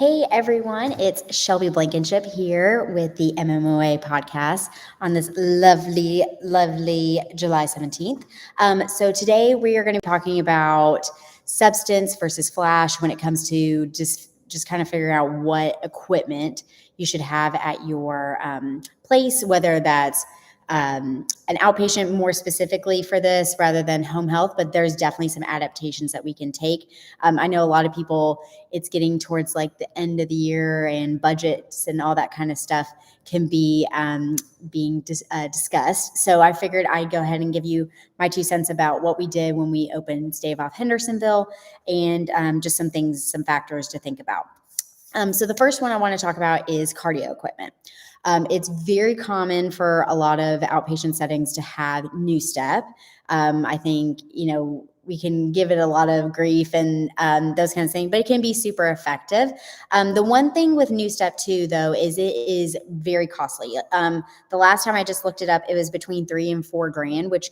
Hey everyone, it's Shelby Blankenship here with the MMOA podcast on this lovely, lovely July 17th. So today we are going to be talking about substance versus flash when it comes to just kind of figuring out what equipment you should have at your place, whether that's an outpatient more specifically for this rather than home health, but there's definitely some adaptations that we can take. I know a lot of people, it's getting towards like the end of the year and budgets and all that kind of stuff can be being discussed. So I figured I'd go ahead and give you my 2 cents about what we did when we opened Stave Off Hendersonville and just some things, some factors to think about. So the first one I want to talk about is cardio equipment. It's very common for a lot of outpatient settings to have new step. I think, we can give it a lot of grief and those kinds of things, but it can be super effective. The one thing with new step too, though, is it is very costly. The last time I just looked it up, it was between $3,000 and $4,000, which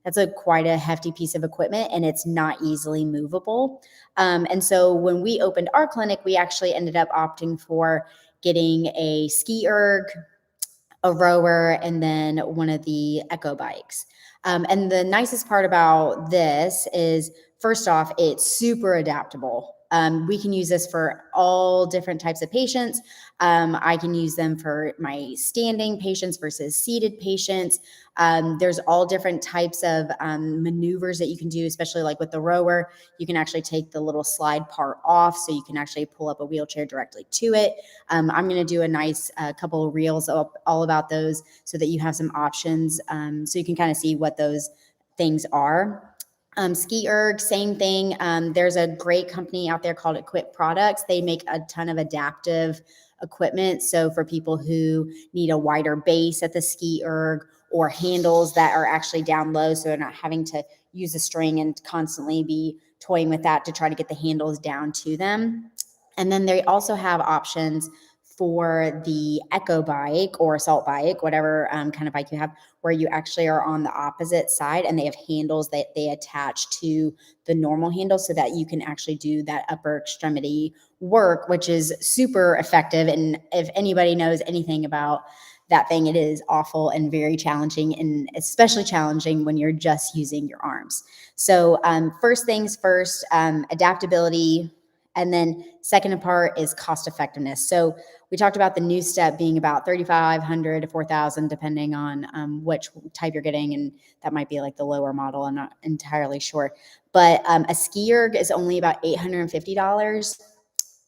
that's quite a hefty piece of equipment, and it's not easily movable. And so when we opened our clinic, we actually ended up opting for getting a ski erg, a rower, and then one of the echo bikes. And the nicest part about this is, first off, it's super adaptable. We can use this for all different types of patients. I can use them for my standing patients versus seated patients. There's all different types of maneuvers that you can do, especially like with the rower. You can actually take the little slide part off, so you can actually pull up a wheelchair directly to it. I'm going to do a nice couple of reels all about those so that you have some options, so you can kind of see what those things are. Ski erg, same thing. There's a great company out there called Equip Products. They make a ton of adaptive equipment. So for people who need a wider base at the ski erg, or handles that are actually down low, so they're not having to use a string and constantly be toying with that to try to get the handles down to them. And then they also have options for the echo bike or assault bike, whatever kind of bike you have, where you actually are on the opposite side and they have handles that they attach to the normal handle so that you can actually do that upper extremity work, which is super effective. And if anybody knows anything about that thing, it is awful and very challenging, and especially challenging when you're just using your arms. So first things first, adaptability. And then second part is cost effectiveness. So we talked about the new step being about $3,500 to $4,000, depending on which type you're getting. And that might be like the lower model. I'm not entirely sure. But a ski erg is only about $850.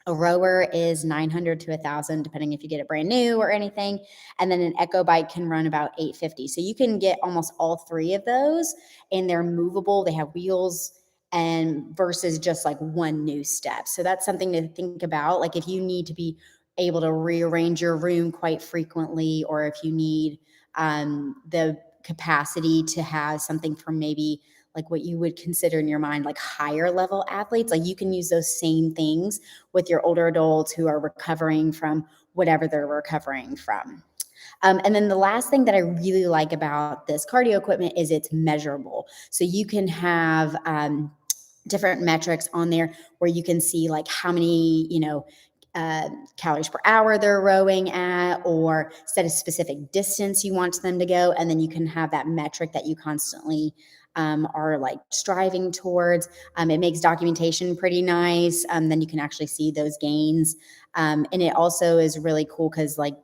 A rower is $900 to $1,000, depending if you get it brand new or anything. And then an echo bike can run about $850. So you can get almost all three of those, and they're movable. They have wheels, and versus just like one new step. So that's something to think about. Like if you need to be able to rearrange your room quite frequently, or if you need the capacity to have something for maybe like what you would consider in your mind like higher level athletes, like you can use those same things with your older adults who are recovering from whatever they're recovering from. And then the last thing that I really like about this cardio equipment is it's measurable. So you can have different metrics on there where you can see like how many, calories per hour they're rowing at, or set a specific distance you want them to go. And then you can have that metric that you constantly are like striving towards. It makes documentation pretty nice. Then you can actually see those gains. And it also is really cool because like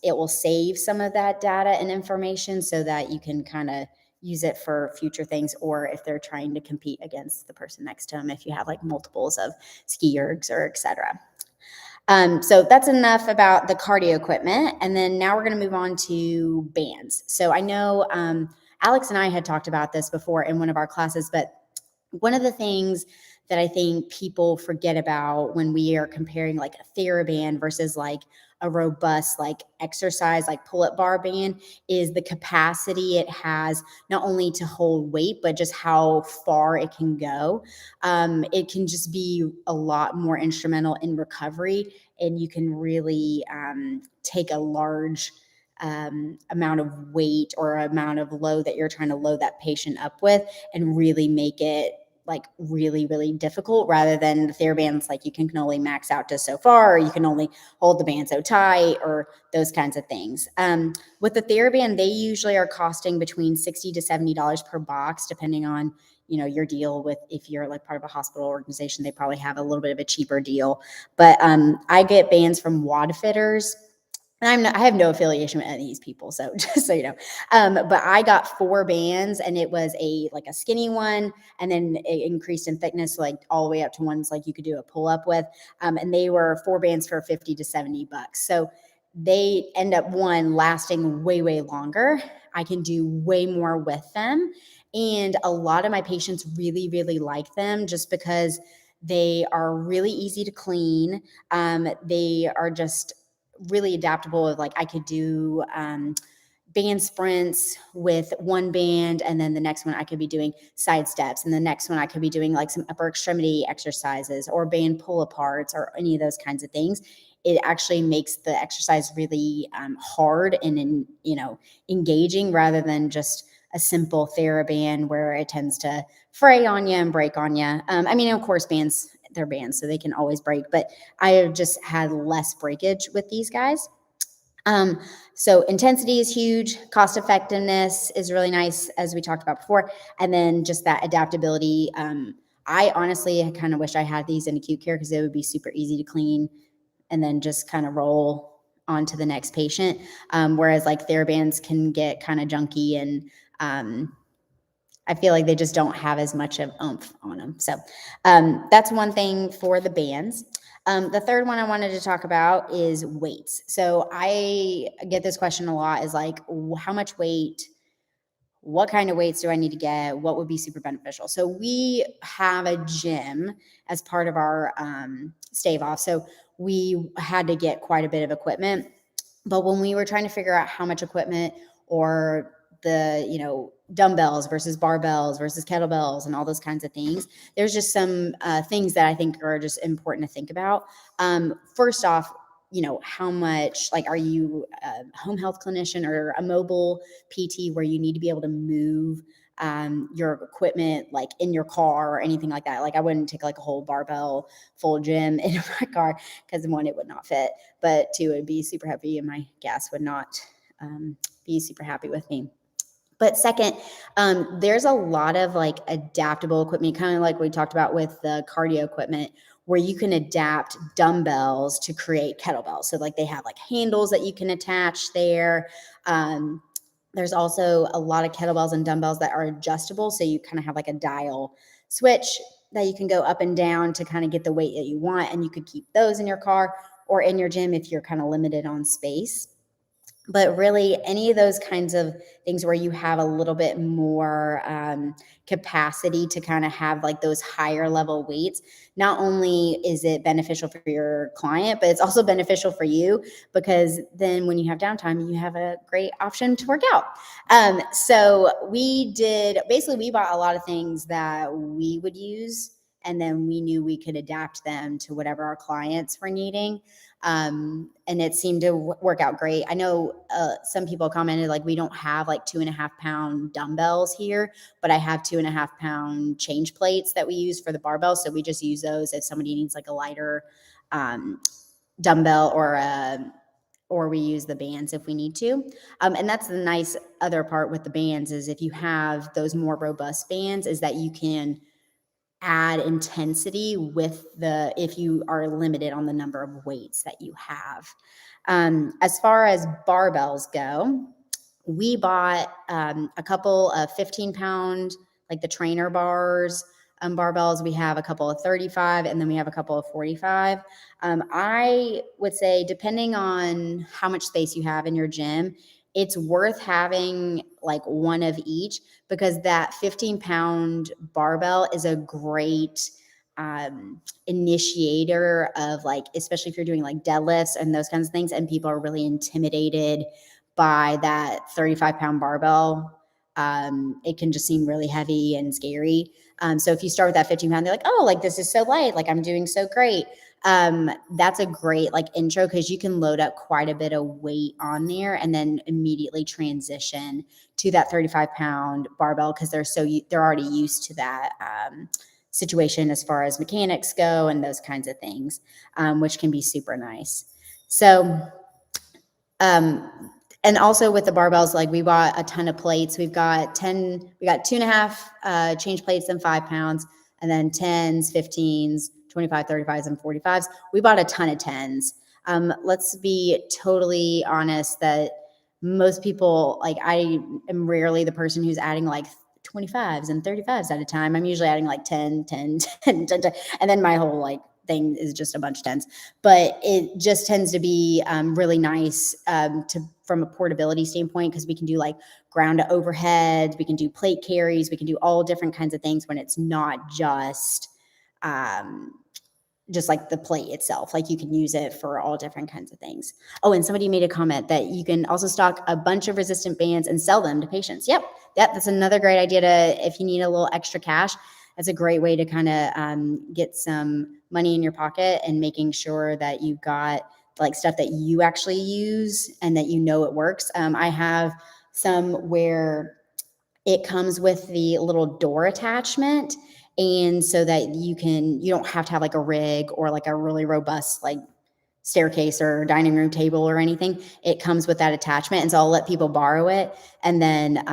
it will save some of that data and information so that you can kind of use it for future things, or if they're trying to compete against the person next to them, if you have like multiples of ski ergs or et cetera. So that's enough about the cardio equipment. And then now we're going to move on to bands. So I know Alex and I had talked about this before in one of our classes, but one of the things that I think people forget about when we are comparing like a TheraBand versus like a robust like exercise like pull-up bar band is the capacity it has not only to hold weight, but just how far it can go. It can just be a lot more instrumental in recovery, and you can really take a large amount of weight or amount of load that you're trying to load that patient up with and really make it like really, really difficult, rather than the TheraBands, like you can only max out to so far, or you can only hold the band so tight, or those kinds of things. With the TheraBand, they usually are costing between $60 to $70 per box, depending on, your deal with, if you're like part of a hospital organization, they probably have a little bit of a cheaper deal. But I get bands from Wad Fitters. And I have no affiliation with any of these people, so just so you know. But I got 4 bands, and it was like a skinny one, and then it increased in thickness, like all the way up to ones like you could do a pull up with. And they were 4 bands for $50 to $70. So they end up lasting way, way longer. I can do way more with them. And a lot of my patients really, really like them, just because they are really easy to clean. They are just really adaptable. Of like, I could do band sprints with one band, and then the next one I could be doing side steps, and the next one I could be doing like some upper extremity exercises or band pull aparts or any of those kinds of things. It actually makes the exercise really hard and engaging, rather than just a simple TheraBand where it tends to fray on you and break on you. I mean, of course, they're bands, so they can always break, but I have just had less breakage with these guys. So intensity is huge. Cost effectiveness is really nice, as we talked about before. And then just that adaptability. I honestly kind of wish I had these in acute care, because it would be super easy to clean and then just kind of roll on to the next patient. Whereas like TheraBands can get kind of junky, and I feel like they just don't have as much of oomph on them. So that's one thing for the bands. The third one I wanted to talk about is weights. So I get this question a lot, is like, how much weight, what kind of weights do I need to get? What would be super beneficial? So we have a gym as part of our stave off. So we had to get quite a bit of equipment. But when we were trying to figure out how much equipment, or the, dumbbells versus barbells versus kettlebells and all those kinds of things, there's just some things that I think are just important to think about. First off, how much, like, are you a home health clinician or a mobile PT where you need to be able to move your equipment like in your car or anything like that? Like, I wouldn't take like a whole barbell full gym in my car, because one, it would not fit, but two, it'd be super heavy and my gas would not be super happy with me. But second, there's a lot of like adaptable equipment, kind of like we talked about with the cardio equipment, where you can adapt dumbbells to create kettlebells. So like they have like handles that you can attach there. There's also a lot of kettlebells and dumbbells that are adjustable. So you kind of have like a dial switch that you can go up and down to kind of get the weight that you want. And you could keep those in your car or in your gym if you're kind of limited on space. But really, any of those kinds of things where you have a little bit more capacity to kind of have like those higher level weights, not only is it beneficial for your client, but it's also beneficial for you, because then when you have downtime, you have a great option to work out. So we bought a lot of things that we would use, and then we knew we could adapt them to whatever our clients were needing. And it seemed to work out great. I know some people commented like, we don't have like 2.5 pound dumbbells here, but I have 2.5 pound change plates that we use for the barbell. So we just use those if somebody needs like a lighter dumbbell, or we use the bands if we need to. And that's the nice other part with the bands, is if you have those more robust bands, is that you can add intensity if you are limited on the number of weights that you have. As far as barbells go, we bought a couple of 15 pound, like the trainer bars, barbells. We have a couple of 35, and then we have a couple of 45. I would say, depending on how much space you have in your gym, it's worth having like one of each, because that 15 pound barbell is a great initiator of, like, especially if you're doing like deadlifts and those kinds of things, and people are really intimidated by that 35 pound barbell. It can just seem really heavy and scary. So if you start with that 15 pound, they're like, oh, like this is so light, like I'm doing so great. That's a great like intro, because you can load up quite a bit of weight on there and then immediately transition to that 35 pound barbell, because they're already used to that situation as far as mechanics go and those kinds of things, which can be super nice. So, and also with the barbells, like we bought a ton of plates. We got 2.5 change plates and 5 pounds, and then 10s, 15s, 25, 35s, and 45s. We bought a ton of 10s. Let's be totally honest that most people, like I am rarely the person who's adding like 25s and 35s at a time. I'm usually adding like 10, 10, 10, 10, 10, and then my whole like thing is just a bunch of 10s, but it just tends to be really nice from a portability standpoint, because we can do like ground to overhead, we can do plate carries, we can do all different kinds of things when it's not just like the plate itself. Like you can use it for all different kinds of things. Oh, and somebody made a comment that you can also stock a bunch of resistant bands and sell them to patients. Yep, that's another great idea if you need a little extra cash. That's a great way to kind of get some money in your pocket, and making sure that you've got like stuff that you actually use and that it works. I have some where it comes with the little door attachment, and so that you don't have to have like a rig or like a really robust like staircase or dining room table or anything. It comes with that attachment, and so I'll let people borrow it, and then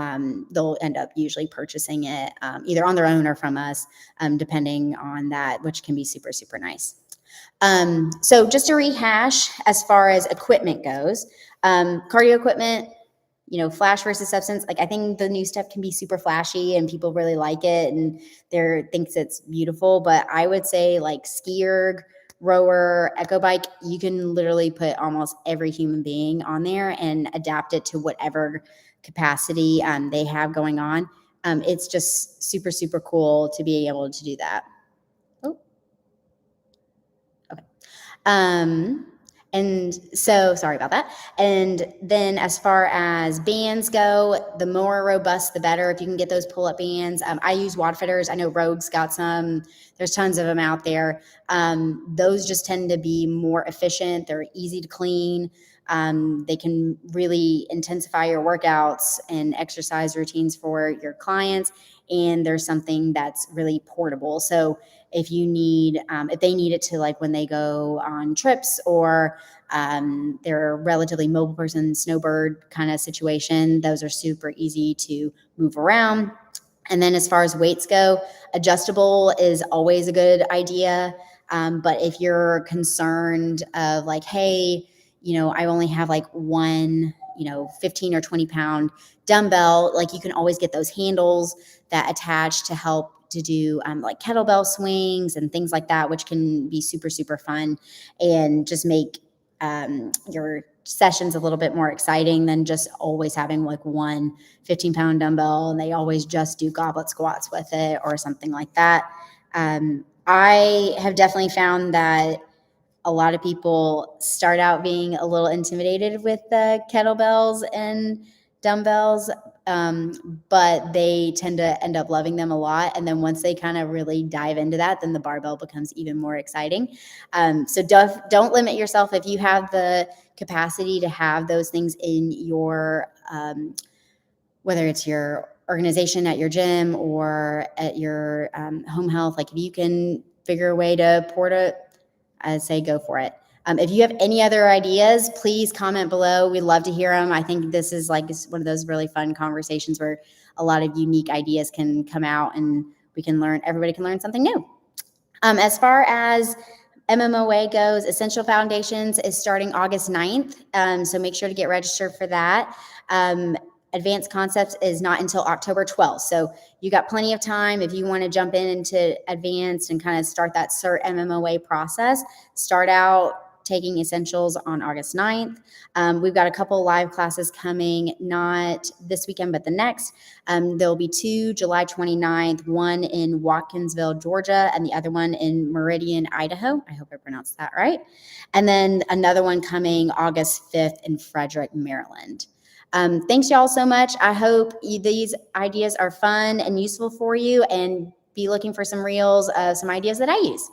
they'll end up usually purchasing it either on their own or from us, depending on that, which can be super, super nice. So just to rehash, as far as equipment goes, cardio equipment, flash versus substance. Like I think the new stuff can be super flashy and people really like it and thinks it's beautiful. But I would say like ski erg, rower, echo bike, you can literally put almost every human being on there and adapt it to whatever capacity they have going on. It's just super, super cool to be able to do that. Oh, okay. And so sorry about that. And then as far as bands go, the more robust, the better. If you can get those pull-up bands. I use Wadfitters. I know Rogue's got some. There's tons of them out there. Those just tend to be more efficient. They're easy to clean. They can really intensify your workouts and exercise routines for your clients. And there's something that's really portable. So if they need it to like when they go on trips or they're a relatively mobile person, snowbird kind of situation, those are super easy to move around. And then as far as weights go, adjustable is always a good idea. But if you're concerned of like, hey, I only have like one, 15 or 20 pound dumbbell, like you can always get those handles that attach to help to do like kettlebell swings and things like that, which can be super, super fun and just make your sessions a little bit more exciting than just always having like one 15-pound dumbbell and they always just do goblet squats with it or something like that. I have definitely found that a lot of people start out being a little intimidated with the kettlebells and dumbbells, but they tend to end up loving them a lot. And then once they kind of really dive into that, then the barbell becomes even more exciting. So don't limit yourself. If you have the capacity to have those things in your, whether it's your organization at your gym or at your home health, like if you can figure a way to port it, I'd say go for it. If you have any other ideas, please comment below. We'd love to hear them. I think this is like one of those really fun conversations where a lot of unique ideas can come out and everybody can learn something new. As far as MMOA goes, Essential Foundations is starting August 9th. So make sure to get registered for that. Advanced Concepts is not until October 12th. So you got plenty of time if you want to jump into advanced and kind of start that CERT MMOA process. Start out taking Essentials on August 9th. We've got a couple live classes coming, not this weekend, but the next. There'll be two, July 29th, one in Watkinsville, Georgia, and the other one in Meridian, Idaho. I hope I pronounced that right. And then another one coming August 5th in Frederick, Maryland. Thanks y'all so much. I hope these ideas are fun and useful for you, and be looking for some reels of some ideas that I use.